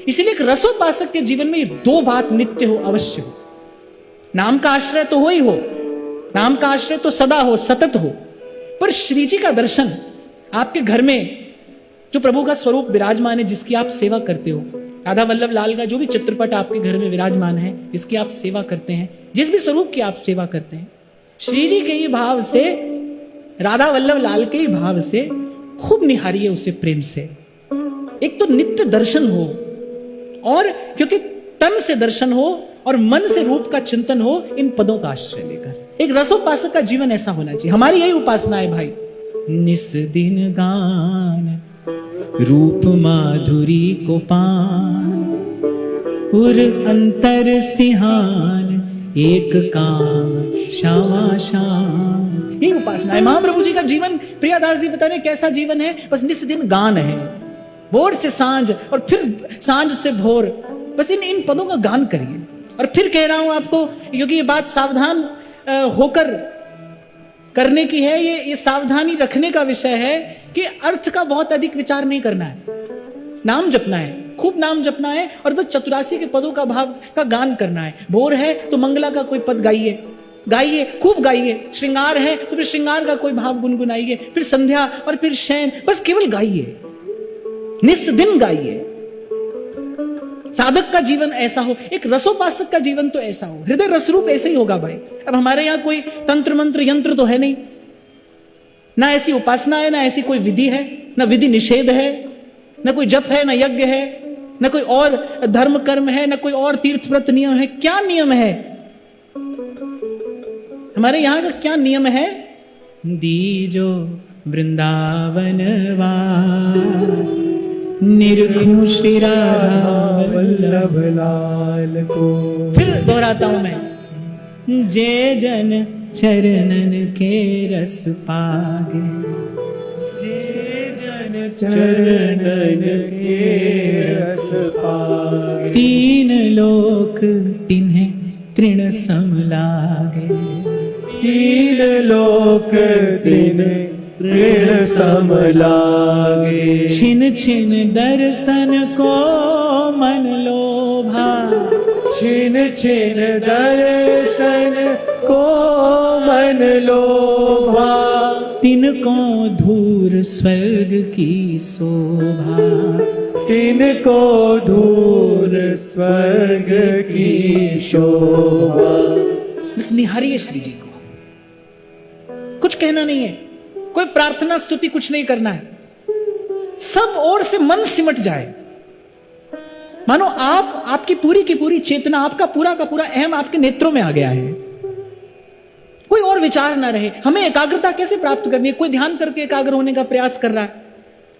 इसीलिए एक रसोपासक के जीवन में ये दो बात नित्य हो, अवश्य हो। नाम का आश्रय तो हो ही हो, नाम का आश्रय तो सदा हो, सतत हो, पर श्री जी का दर्शन आपके घर में जो प्रभु का स्वरूप विराजमान है, जिसकी आप सेवा करते हो, राधा वल्लभ लाल का जो भी चित्रपट आपके घर में विराजमान है, जिसकी आप सेवा करते हैं, जिस भी स्वरूप की आप सेवा करते हैं, श्री जी के ही भाव से, राधा वल्लभ लाल के ही भाव से खूब निहारिए उसे प्रेम से। एक तो नित्य दर्शन हो, और क्योंकि तन से दर्शन हो और मन से रूप का चिंतन हो, इन पदों का आश्रय लेकर। एक रसोपासक का जीवन ऐसा होना चाहिए। हमारी यही उपासना है भाई। निस दिन गान रूप माधुरी को पान, उर अंतर सिहान एक काम श्यामा श्याम। ये उपासना है। महाप्रभु जी का जीवन, प्रियादास जी बता रहे कैसा जीवन है, बस निस दिन गान है, भोर से सांझ और फिर सांझ से भोर, बस इन पदों का गान करिए। और फिर कह रहा हूं आपको, क्योंकि ये बात सावधान होकर करने की है, ये सावधानी रखने का विषय है कि अर्थ का बहुत अधिक विचार नहीं करना है। नाम जपना है, खूब नाम जपना है, और बस 84 के पदों का भाव का गान करना है। भोर है तो मंगला का कोई पद गाइए, गाइए, खूब गाइए। श्रृंगार है तो फिर श्रृंगार का कोई भाव गुनगुनाइए, फिर संध्या और फिर शयन, बस केवल गाइए, निस दिन गाइए। साधक का जीवन ऐसा हो, एक रसोपासक का जीवन तो ऐसा हो, हृदय रसरूप ऐसे ही होगा भाई। अब हमारे यहां कोई तंत्र मंत्र यंत्र तो है नहीं, ना ऐसी उपासना है, ना ऐसी कोई विधि है, ना विधि निषेध है, ना कोई जप है, ना यज्ञ है, ना कोई और धर्म कर्म है, ना कोई और तीर्थ व्रत नियम है। क्या नियम है हमारे यहां का? क्या नियम है? दीजो वृंदावन निरखूं श्री राधा वल्लभ लाल को। फिर दोहराता हूं मैं, जे जन चरणन के रस पागे, जे जन चरणन के रस पागे, तीन लोक तिन्हें तृण सम लागे, तीन लोक तिन्हें तृण सम लागे। छिन छिन दर्शन को मन लोभा, छिन छिन दर्शन को मन लोभा, तिनको धूर स्वर्ग की शोभा, तिनको धूर स्वर्ग की शोभा। बस निहारिए श्री जी को, कुछ कहना नहीं है, कोई प्रार्थना स्तुति कुछ नहीं करना है, सब ओर से मन सिमट जाए। मानो आपकी पूरी की पूरी चेतना, आपका पूरा का पूरा अहम आपके नेत्रों में आ गया है, कोई और विचार ना रहे। हमें एकाग्रता कैसे प्राप्त करनी है? कोई ध्यान करके एकाग्र होने का प्रयास कर रहा है,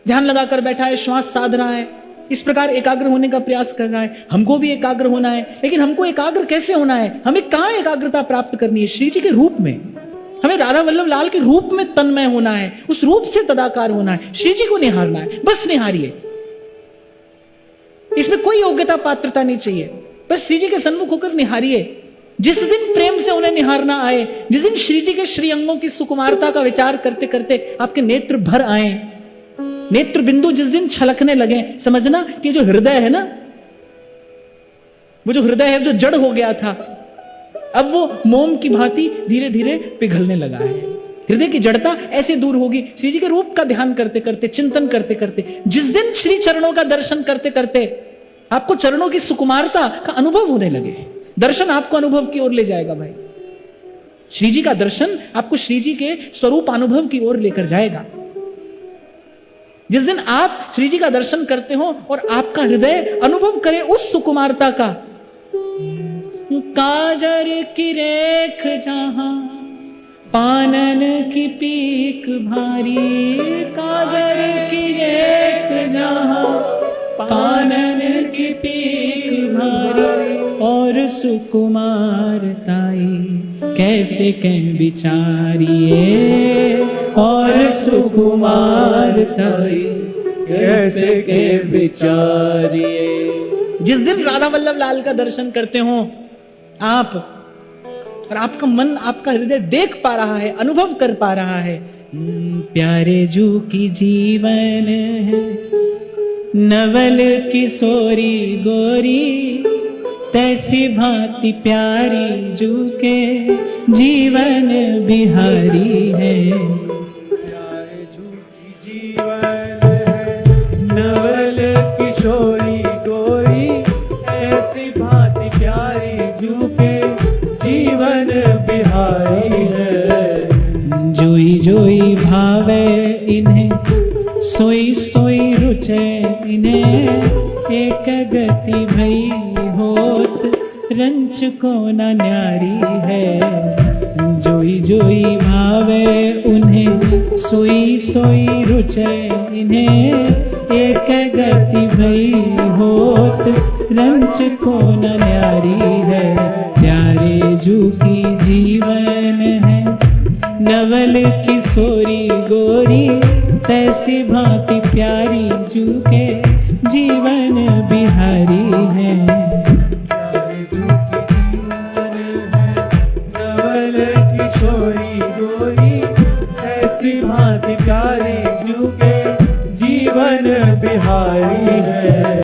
ध्यान लगाकर बैठा है, श्वास साध रहा है, इस प्रकार एकाग्र होने का प्रयास कर रहा है। हमको भी एकाग्र होना है, लेकिन हमको एकाग्र कैसे होना है? हमें कहां एकाग्रता प्राप्त करनी है? श्री जी के रूप में। हमें राधा वल्लभ लाल के रूप में तन्मय होना है, उस रूप से तदाकार होना है, श्री जी को निहारना है। बस निहारिए, इसमें कोई योग्यता पात्रता नहीं चाहिए, बस श्री जी के सन्मुख होकर निहारिए। जिस दिन प्रेम से उन्हें निहारना आए, जिस दिन श्री जी के श्री अंगों की सुकुमारता का विचार करते करते आपके नेत्र भर आए, नेत्र बिंदु जिस दिन छलकने लगे, समझना कि जो हृदय है ना, वो जो हृदय है, जो जड़ हो गया था, अब वो मोम की भांति धीरे धीरे पिघलने लगा है। हृदय की जड़ता ऐसे दूर होगी श्री जी के रूप का ध्यान करते करते, चिंतन करते करते। जिस दिन श्री चरणों का दर्शन करते करते आपको चरणों की सुकुमारता का अनुभव होने लगे, दर्शन आपको अनुभव की ओर ले जाएगा भाई। श्री जी का दर्शन आपको श्री जी के स्वरूप अनुभव की ओर लेकर जाएगा। जिस दिन आप श्री जी का दर्शन करते हो और आपका हृदय अनुभव करे उस सुकुमारता का, काजर की रेख जहां पानन की पीक भारी, काजर की रेख जहां पानन की पीक भारी, और सुकुमारताई कैसे कह बिचारिए, और सुकुमारताई कैसे कह बिचारिए। जिस दिन राधा वल्लभ लाल का दर्शन करते हो आप, और आपका मन, आपका हृदय देख पा रहा है, अनुभव कर पा रहा है, प्यारे जू की जीवन है, नवल किशोरी गोरी तैसी भांति प्यारी जू के जीवन बिहारी है। प्यारे जू की जीवन है, नवल किशोरी गोरी ऐसी भांति प्यारी जू के जीवन बिहारी है। जोई जोई भावे इन्हें सोई सोई रुचे इन्हें, एक गति भई होत रंच को न न्यारी है। जोई जोई भावे उन्हें सोई सोई रुचे इन्हें, एक गति भई होत रंच को न न्यारी है। प्यारे जू की जीवन है, नवल किशोरी गोरी तैसी भांति प्यारी जू के जीवन बिहारी है। प्यारे जू की जीवन है, नवल किशोरी गोरी ऐसी भांति प्यारी जू के जीवन बिहारी है।